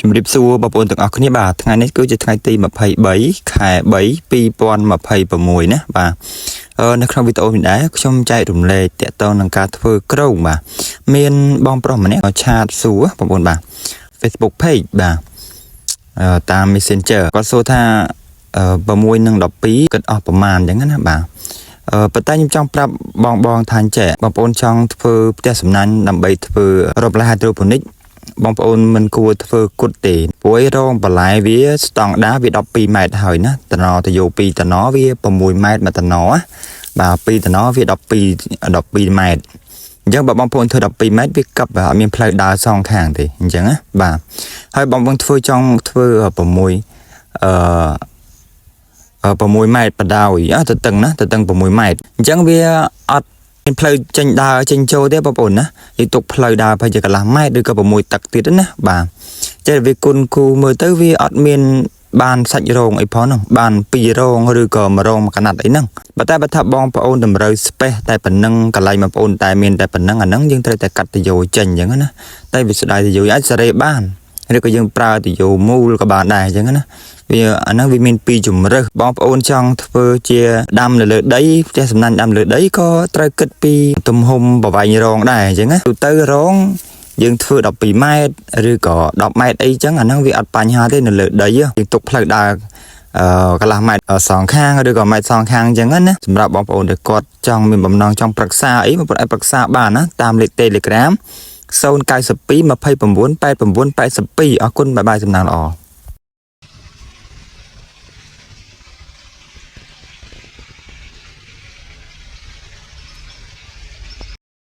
ជំរាបសួរបងប្អូនទាំងអស់គ្នាបាទថ្ងៃនេះគឺជាថ្ងៃទី23ខែ3 2026ណាបាទនៅក្នុងវីដេអូនេះដែរខ្ញុំចែករំលែកទាក់ទងនឹងការធ្វើក្រងបាទមានបងប្រុសម្នាក់ឆាតសួរបងប្អូនបាទ Facebook page បាទតាម Messenger គាត់សួរថា6និង12គិតអស់ប្រមាណអញ្ចឹងណាបាទប៉ុន្តែខ្ញុំចង់ប្រាប់បងថាអញ្ចឹងបងប្អូនចង់ធ្វើផ្ទះសំណាញ់ដើម្បីធ្វើរ៉ូបឡាហៃដ្រូផូនិកបងប្អូនមិនគួរធ្វើគុតទេព្រោះរងបន្លែវាស្តង់ដាវា12ម៉ែត្រហើយណាតំណទៅយក2តំណវា6ម៉ែត្រមួយតំណបាទ2តំណវា12ម៉ែត្រអញ្ចឹងបើបងប្អូនធ្វើ12ម៉ែត្រវាកັບអត់មានផ្លូវដើរសងខាងទេអញ្ចឹងណាបាទហើយបងប្អូនធ្វើចង់ធ្វើ6ម៉ែត្របដោយទៅតឹងណាទៅតឹង6ម៉ែត្រអញ្ចឹងវាអត់មានផ្លូវចេញដើរចេញចូលទេបងប្អូនណាយើងទុកផ្លូវដើរប្រហែលជាកន្លះម៉ែត្រឬក៏6ទឹកទៀតណាបាទចេះវាគុណគូមើលទៅវាអត់មានបានសាច់រងអីផងហ្នឹងបាន2រងឬក៏1រងមួយកណាត់អីហ្នឹងបើថាបងប្អូនតម្រូវ space តែប៉ុណ្ណឹងកន្លែងបងប្អូនតែមានតែប៉ុណ្ណឹងអាហ្នឹងយើងត្រូវតែកាត់ទៅយកចេញអញ្ចឹងណាតែវាស្ដាយទៅយកអាចសារ៉េបានឬក៏យើងប្រើទៅយកមូលក៏បានដែរអញ្ចឹងណាវាអាហ្នឹងវាមាន2ជំរើសបងប្អូនចង់ធ្វើជាដាំនៅលើដីផ្ទះសំណាញ់ដាំលើដីក៏ត្រូវគិតពីទំហំប្រវែងរងដែរអញ្ចឹងណាទៅរងយើងធ្វើ12ម៉ែត្រឬក៏10ម៉ែត្រអីចឹងអាហ្នឹងវាអត់បញ្ហាទេនៅលើដីយើងទុកផ្លូវដើរកន្លះម៉ែត្រសងខាងឬក៏ម៉ែត្រសងខាងអញ្ចឹងណាសម្រាប់បងប្អូនដែលគាត់ចង់មានបំណងចង់ប្រឹក្សាអីបងប្អូនអាចប្រឹក្សាបានណាតាមលេខ Telegram 092 29 89 82អរគុណបាយបាយសំណាងល្អ